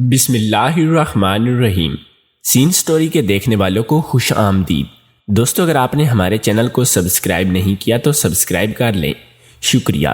بسم اللہ الرحمن الرحیم۔ سین سٹوری کے دیکھنے والوں کو خوش آمدید۔ دوستو، اگر آپ نے ہمارے چینل کو سبسکرائب نہیں کیا تو سبسکرائب کر لیں، شکریہ۔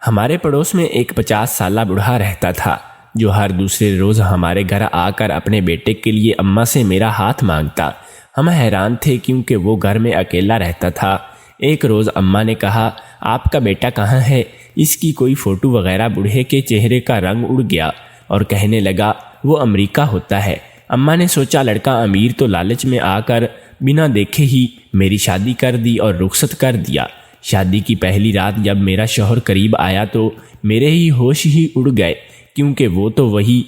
ہمارے پڑوس میں ایک 50 سالہ بوڑھا رہتا تھا جو ہر دوسرے روز ہمارے گھر آ کر اپنے بیٹے کے لیے اماں سے میرا ہاتھ مانگتا۔ ہم حیران تھے کیونکہ وہ گھر میں اکیلا رہتا تھا۔ ایک روز اماں نے کہا، آپ کا بیٹا کہاں ہے؟ اس کی کوئی فوٹو وغیرہ بوڑھے کے چہرے کا رنگ اڑ گیا اور کہنے لگا، وہ امریکہ ہوتا ہے۔ اماں نے سوچا لڑکا امیر تو لالچ میں آ کر بنا دیکھے ہی میری شادی کر دی اور رخصت کر دیا۔ شادی کی پہلی رات جب میرا شوہر قریب آیا تو میرے ہوش ہی اڑ گئے، کیونکہ وہ تو وہی۔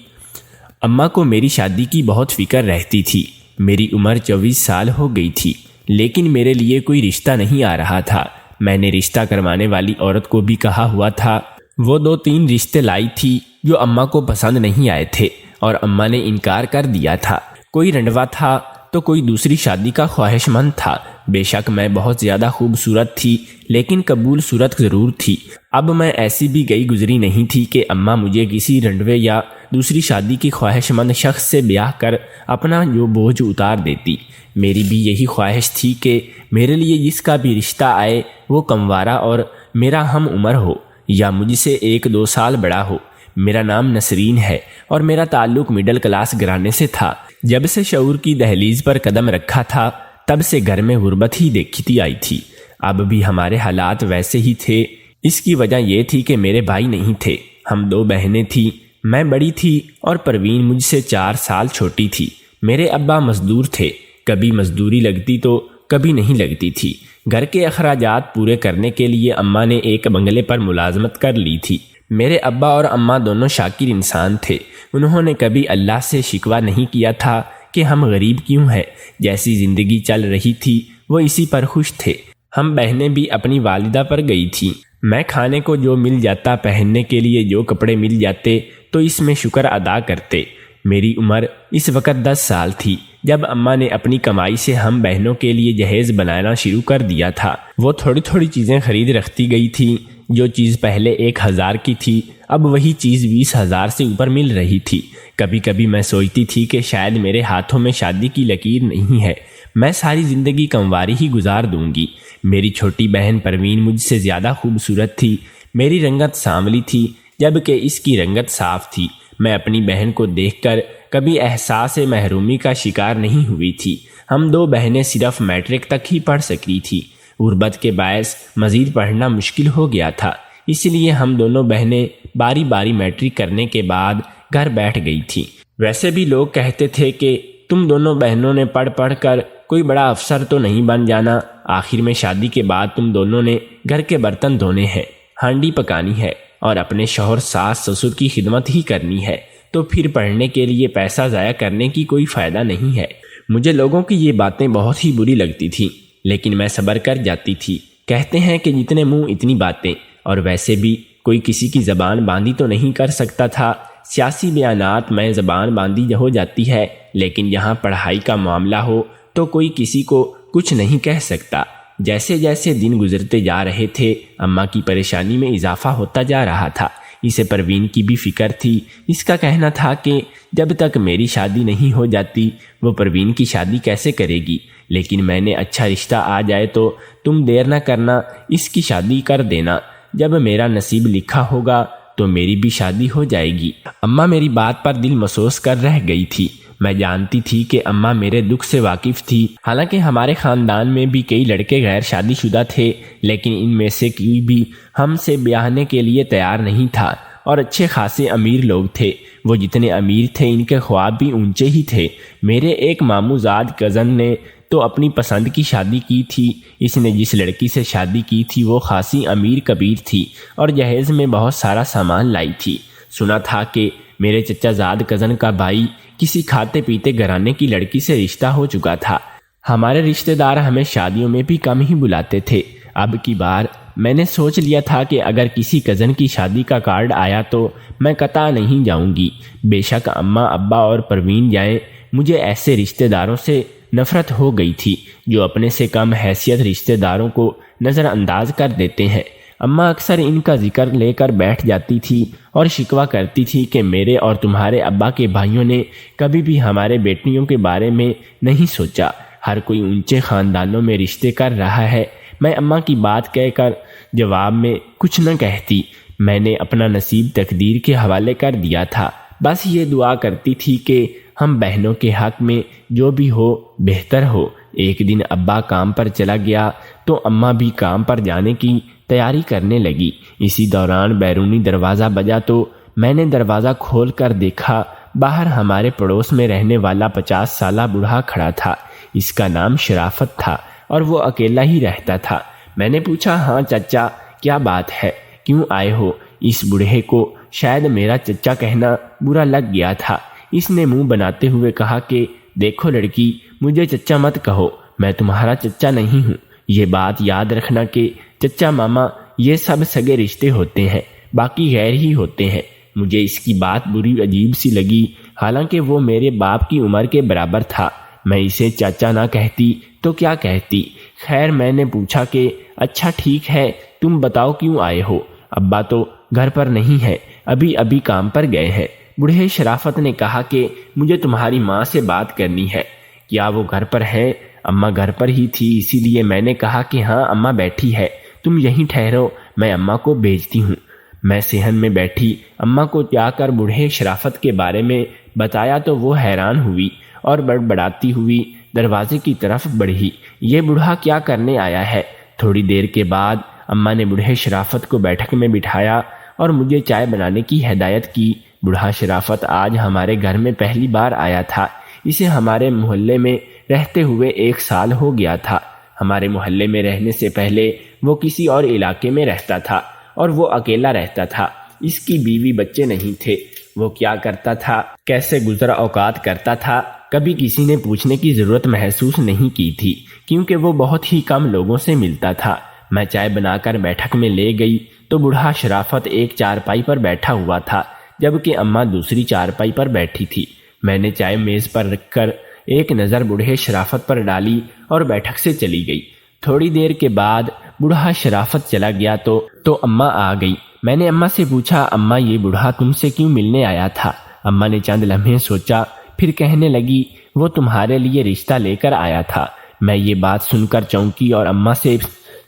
اماں کو میری شادی کی بہت فکر رہتی تھی۔ میری عمر 24 سال ہو گئی تھی، لیکن میرے لیے کوئی رشتہ نہیں آ رہا تھا۔ میں نے رشتہ کروانے والی عورت کو بھی کہا ہوا تھا۔ وہ 2-3 رشتے لائی تھی جو اماں کو پسند نہیں آئے تھے اور اماں نے انکار کر دیا تھا۔ کوئی رنڈوا تھا تو کوئی دوسری شادی کا خواہش مند تھا۔ بے شک میں بہت زیادہ خوبصورت تھی، لیکن قبول صورت ضرور تھی۔ اب میں ایسی بھی گئی گزری نہیں تھی کہ اماں مجھے کسی رنڈوے یا دوسری شادی کی خواہش مند شخص سے بیاہ کر اپنا جو بوجھ اتار دیتی۔ میری بھی یہی خواہش تھی کہ میرے لیے جس کا بھی رشتہ آئے وہ کموارا اور میرا ہم عمر ہو یا مجھ سے 1-2 سال بڑا ہو۔ میرا نام نسرین ہے اور میرا تعلق مڈل کلاس گھرانے سے تھا۔ جب سے شعور کی دہلیز پر قدم رکھا تھا تب سے گھر میں غربت ہی دیکھتی آئی تھی۔ اب بھی ہمارے حالات ویسے ہی تھے۔ اس کی وجہ یہ تھی کہ میرے بھائی نہیں تھے۔ ہم 2 بہنیں تھیں، میں بڑی تھی اور پروین مجھ سے 4 سال چھوٹی تھی۔ میرے ابا مزدور تھے، کبھی مزدوری لگتی تو کبھی نہیں لگتی تھی۔ گھر کے اخراجات پورے کرنے کے لیے اماں نے ایک بنگلے پر ملازمت کر لی تھی۔ میرے ابا اور اماں دونوں شاکر انسان تھے۔ انہوں نے کبھی اللہ سے شکوہ نہیں کیا تھا کہ ہم غریب کیوں ہیں۔ جیسی زندگی چل رہی تھی وہ اسی پر خوش تھے۔ ہم بہنیں بھی اپنی والدہ پر گئی تھیں۔ میں کھانے کو جو مل جاتا، پہننے کے لیے جو کپڑے مل جاتے تو اس میں شکر ادا کرتے۔ میری عمر اس وقت 10 سال تھی جب اماں نے اپنی کمائی سے ہم بہنوں کے لیے جہیز بنانا شروع کر دیا تھا۔ وہ تھوڑی تھوڑی چیزیں خرید رکھتی گئی تھیں۔ جو چیز پہلے 1000 کی تھی اب وہی چیز 20,000 سے اوپر مل رہی تھی۔ کبھی کبھی میں سوچتی تھی کہ شاید میرے ہاتھوں میں شادی کی لکیر نہیں ہے، میں ساری زندگی کنواری ہی گزار دوں گی۔ میری چھوٹی بہن پروین مجھ سے زیادہ خوبصورت تھی۔ میری رنگت سانولی تھی جبکہ اس کی رنگت صاف تھی۔ میں اپنی بہن کو دیکھ کر کبھی احساس محرومی کا شکار نہیں ہوئی تھی۔ ہم 2 بہنیں صرف میٹرک تک ہی پڑھ سکی تھی۔ غربت کے باعث مزید پڑھنا مشکل ہو گیا تھا، اس لیے ہم دونوں بہنیں باری باری میٹرک کرنے کے بعد گھر بیٹھ گئی تھیں۔ ویسے بھی لوگ کہتے تھے کہ تم دونوں بہنوں نے پڑھ کر کوئی بڑا افسر تو نہیں بن جانا۔ آخر میں شادی کے بعد تم دونوں نے گھر کے برتن دھونے ہیں، ہانڈی پکانی ہے اور اپنے شوہر ساس سسر کی خدمت ہی کرنی ہے، تو پھر پڑھنے کے لیے پیسہ ضائع کرنے کی کوئی فائدہ نہیں ہے۔ مجھے لوگوں کی یہ باتیں بہت ہی بری لگتی تھیں، لیکن میں صبر کر جاتی تھی۔ کہتے ہیں کہ جتنے منہ اتنی باتیں، اور ویسے بھی کوئی کسی کی زبان باندھی تو نہیں کر سکتا تھا۔ سیاسی بیانات میں زبان باندھی ہو جاتی ہے، لیکن جہاں پڑھائی کا معاملہ ہو تو کوئی کسی کو کچھ نہیں کہہ سکتا۔ جیسے جیسے دن گزرتے جا رہے تھے اماں کی پریشانی میں اضافہ ہوتا جا رہا تھا۔ اسے پروین کی بھی فکر تھی۔ اس کا کہنا تھا کہ جب تک میری شادی نہیں ہو جاتی وہ پروین کی شادی کیسے کرے گی، لیکن میں نے اچھا رشتہ آ جائے تو تم دیر نہ کرنا، اس کی شادی کر دینا۔ جب میرا نصیب لکھا ہوگا تو میری بھی شادی ہو جائے گی۔ اماں میری بات پر دل مفسوس کر رہ گئی تھی۔ میں جانتی تھی کہ اماں میرے دکھ سے واقف تھی۔ حالانکہ ہمارے خاندان میں بھی کئی لڑکے غیر شادی شدہ تھے، لیکن ان میں سے کوئی بھی ہم سے بیاہنے کے لیے تیار نہیں تھا، اور اچھے خاصے امیر لوگ تھے۔ وہ جتنے امیر تھے ان کے خواب بھی اونچے ہی تھے۔ میرے ایک ماموں زاد کزن نے تو اپنی پسند کی شادی کی تھی۔ اس نے جس لڑکی سے شادی کی تھی وہ خاصی امیر کبیر تھی اور جہیز میں بہت سارا سامان لائی تھی۔ سنا تھا کہ میرے چچا زاد کزن کا بھائی کسی کھاتے پیتے گھرانے کی لڑکی سے رشتہ ہو چکا تھا۔ ہمارے رشتہ دار ہمیں شادیوں میں بھی کم ہی بلاتے تھے۔ اب کی بار میں نے سوچ لیا تھا کہ اگر کسی کزن کی شادی کا کارڈ آیا تو میں قطع نہیں جاؤں گی، بے شک اماں ابا اور پروین جائیں۔ مجھے ایسے رشتہ داروں سے نفرت ہو گئی تھی جو اپنے سے کم حیثیت رشتہ داروں کو نظر انداز کر دیتے ہیں۔ اماں اکثر ان کا ذکر لے کر بیٹھ جاتی تھی اور شکوہ کرتی تھی کہ میرے اور تمہارے ابا کے بھائیوں نے کبھی بھی ہمارے بیٹیوں کے بارے میں نہیں سوچا، ہر کوئی اونچے خاندانوں میں رشتے کر رہا ہے۔ میں اماں کی بات کہہ کر جواب میں کچھ نہ کہتی، میں نے اپنا نصیب تقدیر کے حوالے کر دیا تھا، بس یہ دعا کرتی تھی کہ ہم بہنوں کے حق میں جو بھی ہو بہتر ہو۔ ایک دن ابا کام پر چلا گیا تو اماں بھی کام پر جانے کی تیاری کرنے لگی۔ اسی دوران بیرونی دروازہ بجا تو میں نے دروازہ کھول کر دیکھا، باہر ہمارے پڑوس میں رہنے والا 50 سالہ بوڑھا کھڑا تھا۔ اس کا نام شرافت تھا اور وہ اکیلا ہی رہتا تھا۔ میں نے پوچھا، ہاں چچا، کیا بات ہے، کیوں آئے ہو؟ اس بوڑھے کو شاید میرا چچا کہنا برا لگ گیا تھا۔ اس نے منہ بناتے ہوئے کہا کہ دیکھو لڑکی، مجھے چچا مت کہو، میں تمہارا چچا نہیں ہوں۔ یہ بات یاد رکھنا کہ چچا ماما یہ سب سگے رشتے ہوتے ہیں، باقی غیر ہی ہوتے ہیں۔ مجھے اس کی بات بری عجیب سی لگی، حالانکہ وہ میرے باپ کی عمر کے برابر تھا۔ میں اسے چاچا نہ کہتی تو کیا کہتی؟ خیر میں نے پوچھا کہ اچھا ٹھیک ہے، تم بتاؤ کیوں آئے ہو؟ ابا تو گھر پر نہیں ہے، ابھی کام پر گئے ہیں۔ بوڑھے شرافت نے کہا کہ مجھے تمہاری ماں سے بات کرنی ہے۔ کیا وہ گھر پر ہے؟ اماں گھر پر ہی تھی، اسی لیے میں نے کہا کہ ہاں اماں بیٹھی ہے، تم یہیں ٹھہرو، میں اماں کو بھیجتی ہوں۔ میں صحن میں بیٹھی اماں کو جا کر بوڑھے شرافت کے بارے میں بتایا تو وہ حیران ہوئی اور بڑبڑاتی ہوئی دروازے کی طرف بڑھی، یہ بوڑھا کیا کرنے آیا ہے؟ تھوڑی دیر کے بعد اماں نے بوڑھے شرافت کو بیٹھک میں بٹھایا اور مجھے چائے بنانے کی ہدایت کی۔ بوڑھا شرافت آج ہمارے گھر میں پہلی بار آیا تھا۔ اسے ہمارے محلے میں رہتے ہوئے 1 سال ہو گیا تھا۔ ہمارے محلے میں رہنے سے پہلے وہ کسی اور علاقے میں رہتا تھا اور وہ اکیلا رہتا تھا۔ اس کی بیوی بچے نہیں تھے۔ وہ کیا کرتا تھا، کیسے گزر اوقات کرتا تھا، کبھی کسی نے پوچھنے کی ضرورت محسوس نہیں کی تھی، کیونکہ وہ بہت ہی کم لوگوں سے ملتا تھا۔ میں چائے بنا کر بیٹھک میں لے گئی تو بوڑھا شرافت ایک چارپائی پر بیٹھا ہوا تھا، جبکہ اماں دوسری چارپائی پر بیٹھی تھی۔ میں نے چائے میز پر رکھ کر ایک نظر بوڑھے شرافت پر ڈالی اور بیٹھک سے چلی گئی۔ تھوڑی دیر کے بعد بوڑھا شرافت چلا گیا تو اماں آ گئی۔ میں نے اماں سے پوچھا، اماں یہ بوڑھا تم سے کیوں ملنے آیا تھا؟ اماں نے چند لمحے سوچا، پھر کہنے لگی، وہ تمہارے لیے رشتہ لے کر آیا تھا۔ میں یہ بات سن کر چونکی اور اماں سے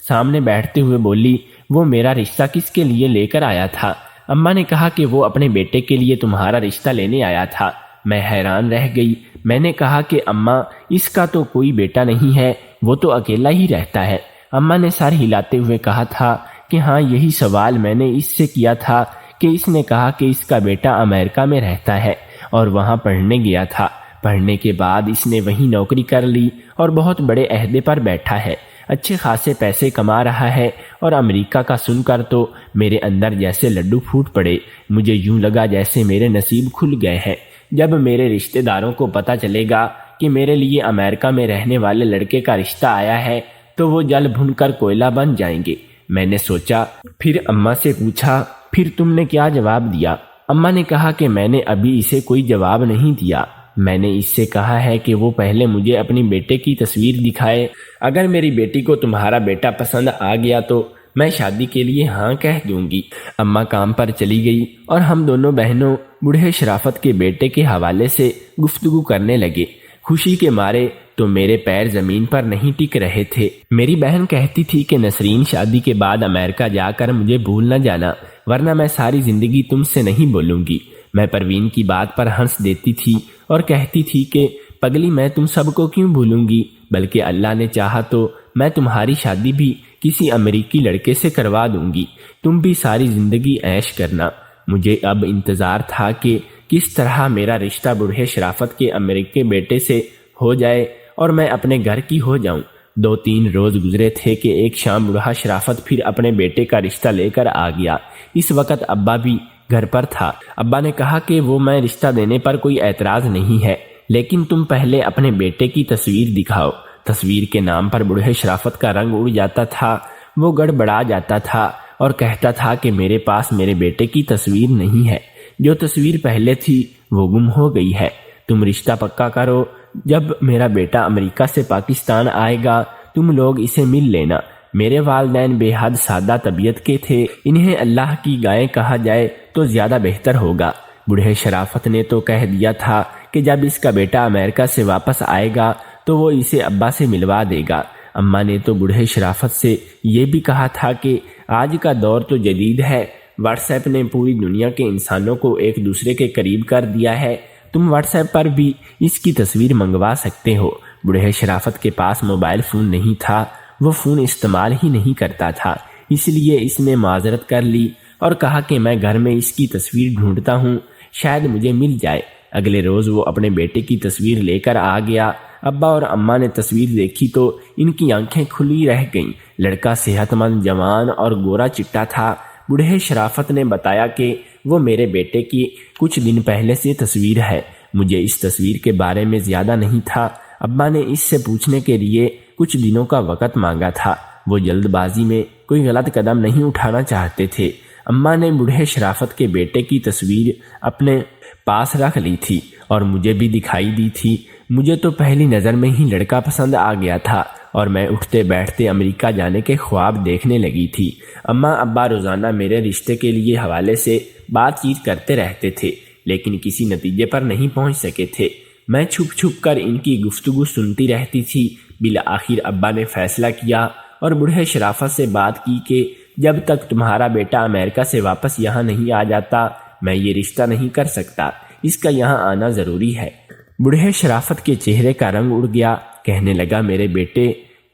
سامنے بیٹھتے ہوئے بولی، وہ میرا رشتہ کس کے لیے لے کر آیا تھا؟ اماں نے کہا کہ وہ اپنے بیٹے کے لیے تمہارا رشتہ لینے آیا تھا۔ میں حیران رہ گئی۔ میں نے کہا کہ اماں اس کا تو کوئی بیٹا نہیں ہے، وہ تو اکیلا ہی رہتا ہے۔ اماں نے سر ہلاتے ہوئے کہا تھا کہ ہاں یہی سوال میں نے اس سے کیا تھا کہ اس نے کہا کہ اس کا بیٹا امریکہ میں رہتا ہے اور وہاں پڑھنے گیا تھا۔ پڑھنے کے بعد اس نے وہیں نوکری کر لی اور بہت بڑے عہدے پر بیٹھا ہے، اچھے خاصے پیسے کما رہا ہے۔ اور امریکہ کا سن کر تو میرے اندر جیسے لڈو پھوٹ پڑے، مجھے یوں لگا جیسے میرے نصیب کھل گئے ہیں۔ جب میرے رشتہ داروں کو پتہ چلے گا کہ میرے لیے امریکہ میں رہنے والے لڑکے کا رشتہ آیا ہے تو وہ جل بھن کر کوئلہ بن جائیں گے۔ میں نے سوچا، پھر اماں سے پوچھا، پھر تم نے کیا جواب دیا؟ اماں نے کہا کہ میں نے ابھی اسے کوئی جواب نہیں دیا۔ میں نے اس سے کہا ہے کہ وہ پہلے مجھے اپنی بیٹے کی تصویر دکھائے، اگر میری بیٹی کو تمہارا بیٹا پسند آ گیا تو میں شادی کے لیے ہاں کہہ دوں گی۔ اماں کام پر چلی گئی اور ہم دونوں بہنوں بوڑھے شرافت کے بیٹے کے حوالے سے گفتگو کرنے لگے۔ خوشی کے مارے تو میرے پیر زمین پر نہیں ٹک رہے تھے۔ میری بہن کہتی تھی کہ نسرین شادی کے بعد امریکہ جا کر مجھے بھول نہ جانا، ورنہ میں ساری زندگی تم سے نہیں بولوں گی۔ میں پروین کی بات پر ہنس دیتی تھی اور کہتی تھی کہ پگلی میں تم سب کو کیوں بھولوں گی، بلکہ اللہ نے چاہا تو میں تمہاری شادی بھی کسی امریکی لڑکے سے کروا دوں گی، تم بھی ساری زندگی عیش کرنا۔ مجھے اب انتظار تھا کہ کس طرح میرا رشتہ بوڑھے شرافت کے امریکی بیٹے سے ہو جائے اور میں اپنے گھر کی ہو جاؤں۔ 2-3 روز گزرے تھے کہ ایک شام بوڑھا شرافت پھر اپنے بیٹے کا رشتہ لے کر آ گیا۔ اس وقت ابا بھی گھر پر تھا۔ ابا نے کہا کہ وہ میں رشتہ دینے پر کوئی اعتراض نہیں ہے، لیکن تم پہلے اپنے بیٹے کی تصویر دکھاؤ۔ تصویر کے نام پر بوڑھے شرافت کا رنگ اڑ جاتا تھا، وہ گڑبڑا جاتا تھا اور کہتا تھا کہ میرے پاس میرے بیٹے کی تصویر نہیں ہے، جو تصویر پہلے تھی وہ گم ہو گئی ہے۔ تم رشتہ پکا کرو، جب میرا بیٹا امریکہ سے پاکستان آئے گا تم لوگ اسے مل لینا، میرے والدین بے حد سادہ طبیعت کے تھے، انہیں اللہ کی گائیں کہا جائے تو زیادہ بہتر ہوگا۔ بوڑھے شرافت نے تو کہہ دیا تھا کہ جب اس کا بیٹا امریکہ سے واپس آئے گا تو وہ اسے ابا سے ملوا دے گا۔ اماں نے تو بوڑھے شرافت سے یہ بھی کہا تھا کہ آج کا دور تو جدید ہے، واٹس ایپ نے پوری دنیا کے انسانوں کو ایک دوسرے کے قریب کر دیا ہے، تم واٹس ایپ پر بھی اس کی تصویر منگوا سکتے ہو۔ بوڑھے شرافت کے پاس موبائل فون نہیں تھا، وہ فون استعمال ہی نہیں کرتا تھا، اس لیے اس نے معذرت کر لی اور کہا کہ میں گھر میں اس کی تصویر ڈھونڈتا ہوں، شاید مجھے مل جائے۔ اگلے روز وہ اپنے بیٹے کی تصویر لے کر آ گیا۔ ابا اور اماں نے تصویر دیکھی تو ان کی آنکھیں کھلی رہ گئیں۔ لڑکا صحت مند، جوان اور گورا چٹا تھا۔ بوڑھے شرافت نے بتایا کہ وہ میرے بیٹے کی کچھ دن پہلے سے تصویر ہے، مجھے اس تصویر کے بارے میں زیادہ نہیں تھا۔ ابا نے اس سے پوچھنے کے لیے کچھ دنوں کا وقت مانگا تھا، وہ جلد بازی میں کوئی غلط قدم نہیں اٹھانا چاہتے تھے۔ اماں نے بوڑھے شرافت کے بیٹے کی تصویر اپنے پاس رکھ لی تھی اور مجھے بھی دکھائی دی تھی۔ مجھے تو پہلی نظر میں ہی لڑکا پسند آ گیا تھا اور میں اٹھتے بیٹھتے امریکہ جانے کے خواب دیکھنے لگی تھی۔ اماں ابا روزانہ میرے رشتے کے لیے حوالے سے بات چیت کرتے رہتے تھے، لیکن کسی نتیجے پر نہیں پہنچ سکے تھے۔ میں چھپ چھپ کر ان کی گفتگو سنتی رہتی تھی۔ بالآخر ابا نے فیصلہ کیا اور بوڑھے شرافت سے بات کی کہ جب تک تمہارا بیٹا امریکہ سے واپس یہاں نہیں آ جاتا میں یہ رشتہ نہیں کر سکتا، اس کا یہاں آنا ضروری ہے۔ بوڑھے شرافت کے چہرے کا رنگ اڑ گیا، کہنے لگا میرے بیٹے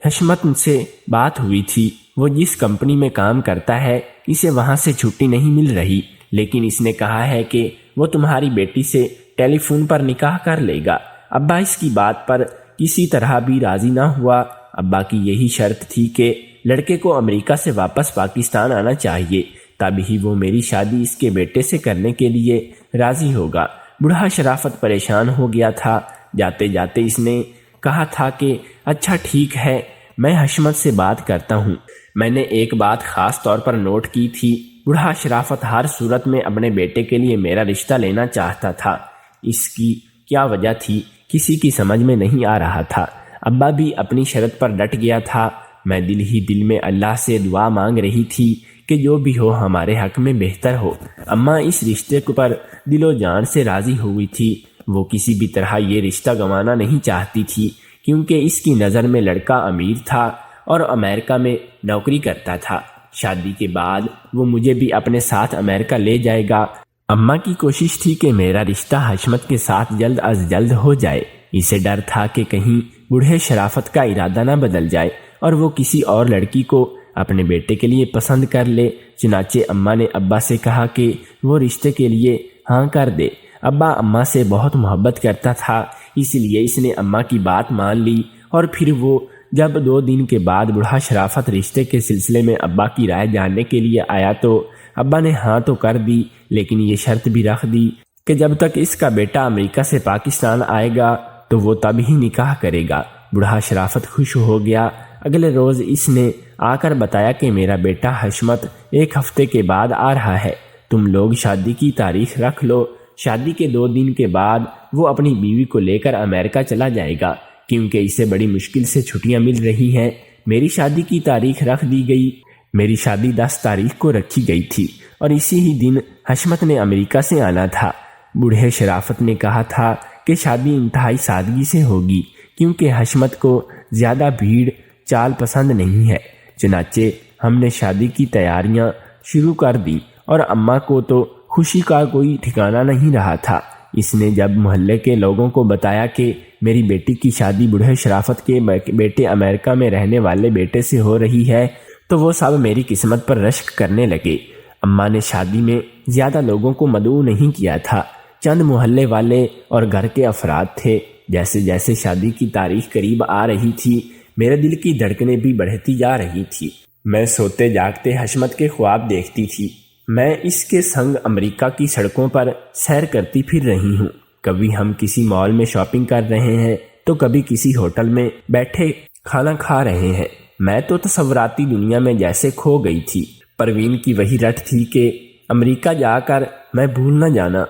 حشمت سے بات ہوئی تھی، وہ جس کمپنی میں کام کرتا ہے اسے وہاں سے چھٹی نہیں مل رہی، لیکن اس نے کہا ہے کہ وہ تمہاری بیٹی سے ٹیلی فون پر نکاح کر لے گا۔ ابا اس کی بات پر کسی طرح بھی راضی نہ ہوا۔ ابا کی یہی شرط تھی کہ لڑکے کو امریکہ سے واپس پاکستان آنا چاہیے، تب ہی وہ میری شادی اس کے بیٹے سے کرنے کے لیے راضی ہوگا۔ بوڑھا شرافت پریشان ہو گیا تھا۔ جاتے جاتے اس نے کہا تھا کہ اچھا ٹھیک ہے، میں حشمت سے بات کرتا ہوں۔ میں نے ایک بات خاص طور پر نوٹ کی تھی، بوڑھا شرافت ہر صورت میں اپنے بیٹے کے لیے میرا رشتہ لینا چاہتا تھا۔ اس کی کیا وجہ تھی کسی کی سمجھ میں نہیں آ رہا تھا۔ ابا بھی اپنی شرط پر ڈٹ گیا تھا۔ میں دل ہی دل میں اللہ سے دعا مانگ رہی تھی کہ جو بھی ہو ہمارے حق میں بہتر ہو۔ اماں اس رشتے پر دل و جان سے راضی ہوئی تھی، وہ کسی بھی طرح یہ رشتہ گنوانا نہیں چاہتی تھی، کیونکہ اس کی نظر میں لڑکا امیر تھا اور امریکہ میں نوکری کرتا تھا۔ شادی کے بعد وہ مجھے بھی اپنے ساتھ امریکہ لے جائے گا۔ اماں کی کوشش تھی کہ میرا رشتہ حشمت کے ساتھ جلد از جلد ہو جائے۔ اسے ڈر تھا کہ کہیں بوڑھے شرافت کا ارادہ نہ بدل جائے اور وہ کسی اور لڑکی کو اپنے بیٹے کے لیے پسند کر لے۔ چنانچہ اماں نے ابا سے کہا کہ وہ رشتے کے لیے ہاں کر دے۔ ابا اماں سے بہت محبت کرتا تھا، اس لیے اس نے اماں کی بات مان لی، اور پھر وہ جب 2 دن کے بعد بوڑھا شرافت رشتے کے سلسلے میں ابا کی رائے جاننے کے لیے آیا تو ابا نے ہاں تو کر دی، لیکن یہ شرط بھی رکھ دی کہ جب تک اس کا بیٹا امریکہ سے پاکستان آئے گا تو وہ تب ہی نکاح کرے گا۔ بوڑھا شرافت خوش ہو گیا۔ اگلے روز اس نے آ کر بتایا کہ میرا بیٹا حشمت 1 ہفتے کے بعد آ رہا ہے، تم لوگ شادی کی تاریخ رکھ لو۔ شادی کے 2 دن کے بعد وہ اپنی بیوی کو لے کر امریکہ چلا جائے گا، کیونکہ اسے بڑی مشکل سے چھٹیاں مل رہی ہیں۔ میری شادی کی تاریخ رکھ دی گئی۔ میری شادی 10 تاریخ کو رکھی گئی تھی اور اسی ہی دن حشمت نے امریکہ سے آنا تھا۔ بوڑھے شرافت نے کہا تھا کہ شادی انتہائی سادگی سے ہوگی، کیونکہ حشمت کو زیادہ بھیڑ چال پسند نہیں ہے۔ چنانچہ ہم نے شادی کی تیاریاں شروع کر دی اور اماں کو تو خوشی کا کوئی ٹھکانہ نہیں رہا تھا۔ اس نے جب محلے کے لوگوں کو بتایا کہ میری بیٹی کی شادی بوڑھے شرافت کے بیٹے امریکہ میں رہنے والے بیٹے سے ہو رہی ہے تو وہ سب میری قسمت پر رشک کرنے لگے۔ اماں نے شادی میں زیادہ لوگوں کو مدعو نہیں کیا تھا، چند محلے والے اور گھر کے افراد تھے۔ جیسے جیسے شادی کی تاریخ قریب آ رہی تھی میرے دل کی دھڑکنیں بھی بڑھتی جا رہی تھی۔ میں سوتے جاگتے حشمت کے خواب دیکھتی تھی۔ میں اس کے سنگ امریکہ کی سڑکوں پر سیر کرتی پھر رہی ہوں۔ کبھی ہم کسی مال میں شاپنگ کر رہے ہیں تو کبھی کسی ہوٹل میں بیٹھے کھانا کھا رہے ہیں۔ میں تو تصوراتی دنیا میں جیسے کھو گئی تھی۔ پروین کی وہی رٹ تھی کہ امریکہ جا کر میں بھول نہ جانا۔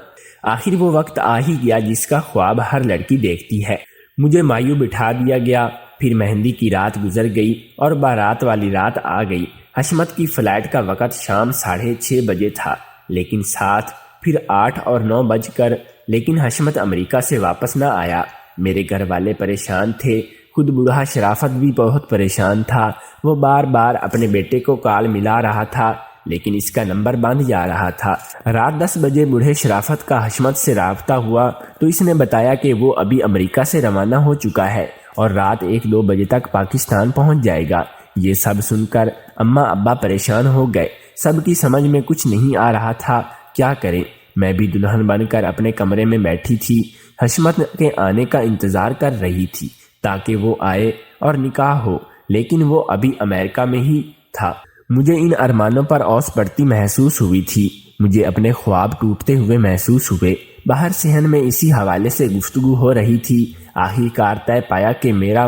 آخر وہ وقت آ ہی گیا جس کا خواب ہر لڑکی دیکھتی ہے۔ مجھے مایو بٹھا دیا گیا پھر مہندی کی رات گزر گئی اور بارات والی رات آ گئی۔ حشمت کی فلائٹ کا وقت شام 6:30 بجے تھا، لیکن ساتھ پھر 8 اور 9 بج کر، لیکن حشمت امریکہ سے واپس نہ آیا۔ میرے گھر والے پریشان تھے، خود بوڑھا شرافت بھی بہت پریشان تھا۔ وہ بار بار اپنے بیٹے کو کال ملا رہا تھا، لیکن اس کا نمبر بند جا رہا تھا۔ رات 10 بجے بوڑھے شرافت کا حشمت سے رابطہ ہوا تو اس نے بتایا کہ وہ ابھی امریکہ سے روانہ ہو چکا ہے اور رات 1-2 بجے تک پاکستان پہنچ جائے گا۔ یہ سب سن کر اماں ابا پریشان ہو گئے۔ سب کی سمجھ میں کچھ نہیں آ رہا تھا کیا کریں۔ میں بھی دلہن بن کر اپنے کمرے میں بیٹھی تھی، حشمت کے آنے کا انتظار کر رہی تھی تاکہ وہ آئے اور نکاح ہو، لیکن وہ ابھی امریکہ میں ہی تھا۔ مجھے ان ارمانوں پر اوس پڑتی محسوس ہوئی تھی۔ مجھے اپنے خواب ٹوٹتے ہوئے محسوس ہوئے۔ باہر صحن میں اسی حوالے سے گفتگو ہو رہی تھی۔ آخر کار طے پایا کہ میرا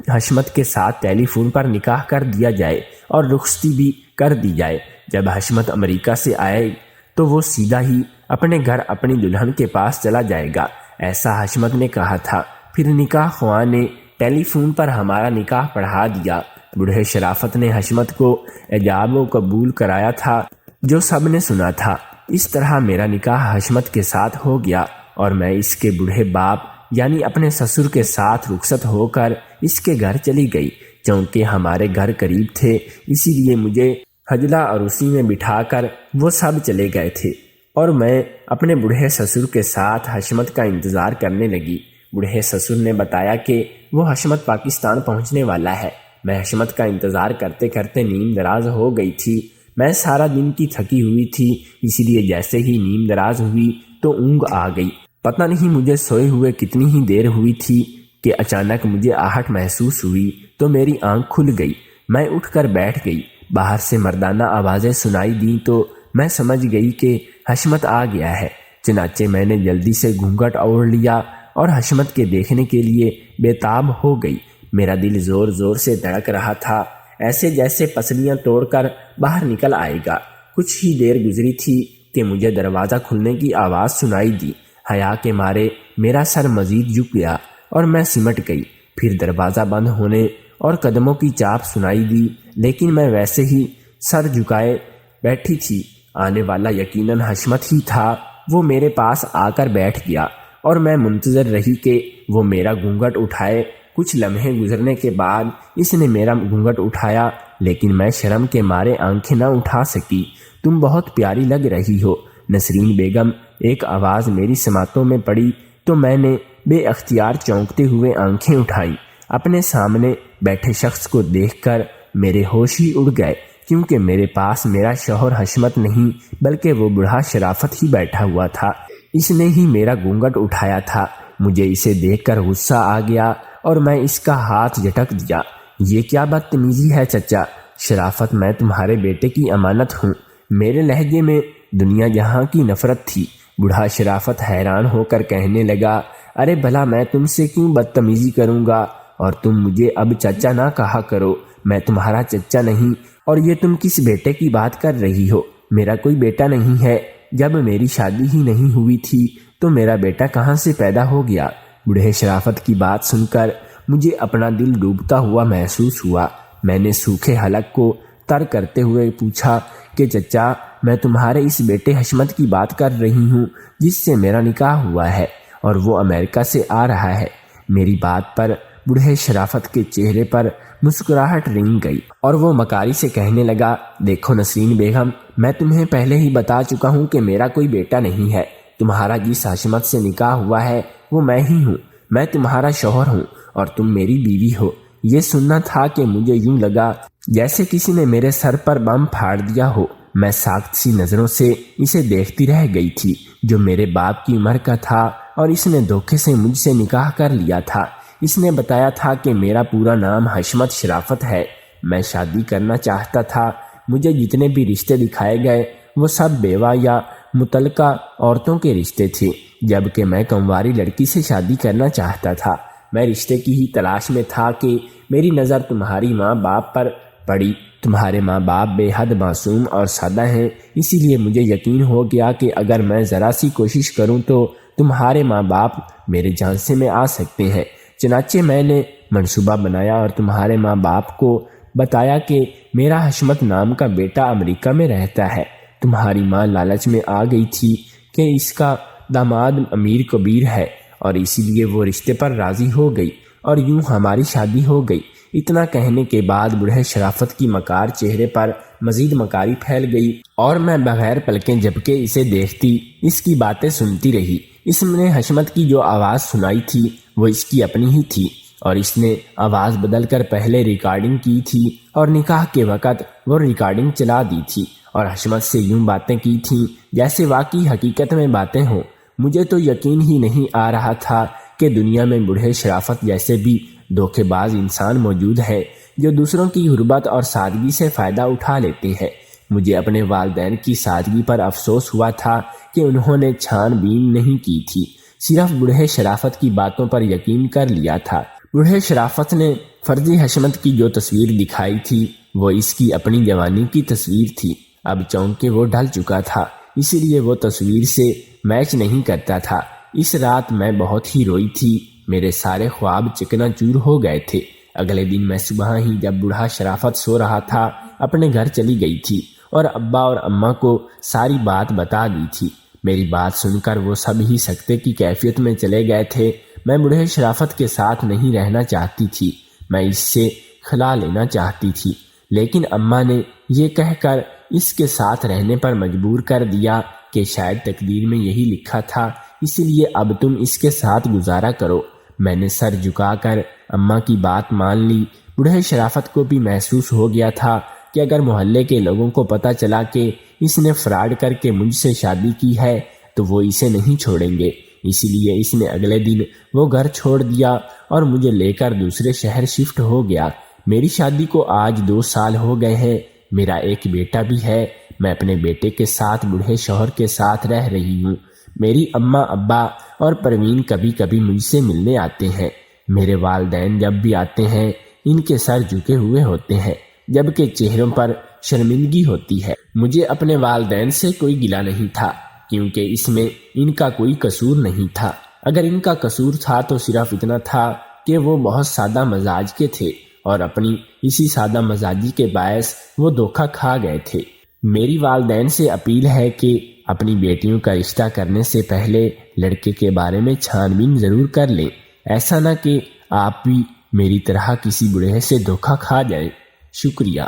حشمت کے ساتھ ٹیلی فون پر نکاح کر دیا جائے اور رخصتی بھی کر دی جائے۔ جب حشمت امریکہ سے آئے تو وہ سیدھا ہی اپنے گھر اپنی دلہن کے پاس چلا جائے گا، ایسا حشمت نے کہا تھا۔ پھر نکاح خواہ نے ٹیلی فون پر ہمارا نکاح پڑھا دیا۔ بوڑھے شرافت نے حشمت کو ایجاب و قبول کرایا تھا جو سب نے سنا تھا۔ اس طرح میرا نکاح حشمت کے ساتھ ہو گیا اور میں اس کے بوڑھے باپ یعنی اپنے سسر کے ساتھ رخصت ہو کر اس کے گھر چلی گئی۔ چونکہ ہمارے گھر قریب تھے اسی لیے مجھے حجلہ عروسی میں بٹھا کر وہ سب چلے گئے تھے اور میں اپنے بوڑھے سسر کے ساتھ حشمت کا انتظار کرنے لگی۔ بوڑھے سسر نے بتایا کہ وہ حشمت پاکستان پہنچنے والا ہے۔ میں حشمت کا انتظار کرتے کرتے نیم دراز ہو گئی تھی۔ میں سارا دن کی تھکی ہوئی تھی، اسی لیے جیسے ہی نیم دراز ہوئی تو اونگ آ گئی۔ پتہ نہیں مجھے سوئے ہوئے کتنی ہی دیر ہوئی تھی کہ اچانک مجھے آہٹ محسوس ہوئی تو میری آنکھ کھل گئی۔ میں اٹھ کر بیٹھ گئی۔ باہر سے مردانہ آوازیں سنائی دیں تو میں سمجھ گئی کہ حشمت آ گیا ہے۔ چنانچہ میں نے جلدی سے گھونگھٹ اوڑھ لیا اور حشمت کے دیکھنے کے لیے بےتاب ہو گئی۔ میرا دل زور زور سے دھڑک رہا تھا، ایسے جیسے پسلیاں توڑ کر باہر نکل آئے گا۔ کچھ ہی دیر گزری تھی کہ مجھے دروازہ کھلنے کی آواز سنائی دی۔ حیا کے مارے میرا سر مزید جھک گیا اور میں سمٹ گئی۔ پھر دروازہ بند ہونے اور قدموں کی چاپ سنائی دی، لیکن میں ویسے ہی سر جھکائے بیٹھی تھی۔ آنے والا یقیناً حشمت ہی تھا۔ وہ میرے پاس آ کر بیٹھ گیا اور میں منتظر رہی کہ وہ میرا گھونگھٹ اٹھائے۔ کچھ لمحے گزرنے کے بعد اس نے میرا گھونگھٹ اٹھایا، لیکن میں شرم کے مارے آنکھیں نہ اٹھا سکی۔ تم بہت پیاری لگ رہی ہو نسرین بیگم، ایک آواز میری سماعتوں میں پڑی تو میں نے بے اختیار چونکتے ہوئے آنکھیں اٹھائیں۔ اپنے سامنے بیٹھے شخص کو دیکھ کر میرے ہوش ہی اڑ گئے، کیونکہ میرے پاس میرا شوہر حشمت نہیں بلکہ وہ بوڑھا شرافت ہی بیٹھا ہوا تھا۔ اس نے ہی میرا گھونگھٹ اٹھایا تھا۔ مجھے اسے دیکھ کر غصہ آ گیا اور میں اس کا ہاتھ جھٹک دیا۔ یہ کیا بدتمیزی ہے چچا؟ شرافت، میں تمہارے بیٹے کی امانت ہوں۔ میرے لہجے میں دنیا جہاں کی نفرت تھی۔ بوڑھا شرافت حیران ہو کر کہنے لگا، ارے بھلا میں تم سے کیوں بدتمیزی کروں گا؟ اور تم مجھے اب چچا نہ کہا کرو، میں تمہارا چچا نہیں۔ اور یہ تم کس بیٹے کی بات کر رہی ہو؟ میرا کوئی بیٹا نہیں ہے۔ جب میری شادی ہی نہیں ہوئی تھی تو میرا بیٹا کہاں سے پیدا ہو گیا؟ بوڑھے شرافت کی بات سن کر مجھے اپنا دل ڈوبتا ہوا محسوس ہوا۔ میں نے سوکھے حلق کو تر کرتے ہوئے پوچھا کہ چچا، میں تمہارے اس بیٹے حشمت کی بات کر رہی ہوں جس سے میرا نکاح ہوا ہے اور وہ امریکہ سے آ رہا ہے۔ میری بات پر بوڑھے شرافت کے چہرے پر مسکراہٹ رنگ گئی اور وہ مکاری سے کہنے لگا، دیکھو نسرین بیگم، میں تمہیں پہلے ہی بتا چکا ہوں کہ میرا کوئی بیٹا نہیں ہے۔ تمہارا جس حشمت سے نکاح ہوا ہے وہ میں ہی ہوں۔ میں تمہارا شوہر ہوں اور تم میری بیوی ہو۔ یہ سننا تھا کہ مجھے یوں لگا جیسے کسی نے میرے سر پر بم پھاڑ دیا ہو۔ میں ساخت سی نظروں سے اسے دیکھتی رہ گئی تھی، جو میرے باپ کی عمر کا تھا اور اس نے دھوکے سے مجھ سے نکاح کر لیا تھا۔ اس نے بتایا تھا کہ میرا پورا نام حشمت شرافت ہے۔ میں شادی کرنا چاہتا تھا۔ مجھے جتنے بھی رشتے دکھائے گئے وہ سب بیوہ یا متعلقہ عورتوں کے رشتے تھے، جبکہ میں کنواری لڑکی سے شادی کرنا چاہتا تھا۔ میں رشتے کی ہی تلاش میں تھا کہ میری نظر تمہاری ماں باپ پر پڑی۔ تمہارے ماں باپ بے حد معصوم اور سادہ ہیں، اسی لیے مجھے یقین ہو گیا کہ اگر میں ذرا سی کوشش کروں تو تمہارے ماں باپ میرے جھانسے میں آ سکتے ہیں۔ چنانچہ میں نے منصوبہ بنایا اور تمہارے ماں باپ کو بتایا کہ میرا حشمت نام کا بیٹا امریکہ میں رہتا ہے۔ تمہاری ماں لالچ میں آ گئی تھی کہ اس کا داماد امیر کبیر ہے اور اسی لیے وہ رشتے پر راضی ہو گئی اور یوں ہماری شادی ہو گئی۔ اتنا کہنے کے بعد بوڑھے شرافت کی مکار چہرے پر مزید مکاری پھیل گئی اور میں بغیر پلکیں جھپکے اسے دیکھتی اس کی باتیں سنتی رہی۔ اس نے حشمت کی جو آواز سنائی تھی وہ اس کی اپنی ہی تھی اور اس نے آواز بدل کر پہلے ریکارڈنگ کی تھی اور نکاح کے وقت وہ ریکارڈنگ چلا دی تھی اور حشمت سے یوں باتیں کی تھیں جیسے واقعی حقیقت میں باتیں ہوں۔ مجھے تو یقین ہی نہیں آ رہا تھا کہ دنیا میں بوڑھے شرافت جیسے بھی دھوکے باز انسان موجود ہے جو دوسروں کی غربت اور سادگی سے فائدہ اٹھا لیتے ہیں۔ مجھے اپنے والدین کی سادگی پر افسوس ہوا تھا کہ انہوں نے چھان بین نہیں کی تھی، صرف بوڑھے شرافت کی باتوں پر یقین کر لیا تھا۔ بوڑھے شرافت نے فرضی حشمت کی جو تصویر دکھائی تھی وہ اس کی اپنی جوانی کی تصویر تھی۔ اب چونکہ کہ وہ ڈھل چکا تھا اسی لیے وہ تصویر سے میچ نہیں کرتا تھا۔ اس رات میں بہت ہی روئی تھی، میرے سارے خواب چکنا چور ہو گئے تھے۔ اگلے دن میں صبح ہی جب بوڑھا شرافت سو رہا تھا اپنے گھر چلی گئی تھی اور ابا اور اماں کو ساری بات بتا دی تھی۔ میری بات سن کر وہ سب ہی سکتے کی کیفیت میں چلے گئے تھے۔ میں بوڑھے شرافت کے ساتھ نہیں رہنا چاہتی تھی، میں اس سے خلا لینا چاہتی تھی، لیکن اماں نے یہ کہہ کر اس کے ساتھ رہنے پر مجبور کر دیا کہ شاید تقدیر میں یہی لکھا تھا، اس لیے اب تم اس کے ساتھ گزارا کرو۔ میں نے سر جھکا کر اماں کی بات مان لی۔ بوڑھے شرافت کو بھی محسوس ہو گیا تھا کہ اگر محلے کے لوگوں کو پتہ چلا کہ اس نے فراڈ کر کے مجھ سے شادی کی ہے تو وہ اسے نہیں چھوڑیں گے، اسی لیے اس نے اگلے دن وہ گھر چھوڑ دیا اور مجھے لے کر دوسرے شہر شفٹ ہو گیا۔ میری شادی کو آج 2 سال ہو گئے ہیں، میرا ایک بیٹا بھی ہے۔ میں اپنے بیٹے کے ساتھ بوڑھے شوہر کے ساتھ رہ رہی ہوں۔ میری اماں ابا اور پروین کبھی کبھی مجھ سے ملنے آتے ہیں۔ میرے والدین جب بھی آتے ہیں ان کے سر جھکے ہوئے ہوتے ہیں جبکہ چہروں پر شرمندگی ہوتی ہے۔ مجھے اپنے والدین سے کوئی گلہ نہیں تھا کیونکہ اس میں ان کا کوئی قصور نہیں تھا۔ اگر ان کا قصور تھا تو صرف اتنا تھا کہ وہ بہت سادہ مزاج کے تھے اور اپنی اسی سادہ مزاجی کے باعث وہ دھوکہ کھا گئے تھے۔ میری والدین سے اپیل ہے کہ اپنی بیٹیوں کا رشتہ کرنے سے پہلے لڑکے کے بارے میں چھان بین ضرور کر لیں، ایسا نہ کہ آپ بھی میری طرح کسی بوڑھے سے دھوکہ کھا جائیں۔ شکریہ۔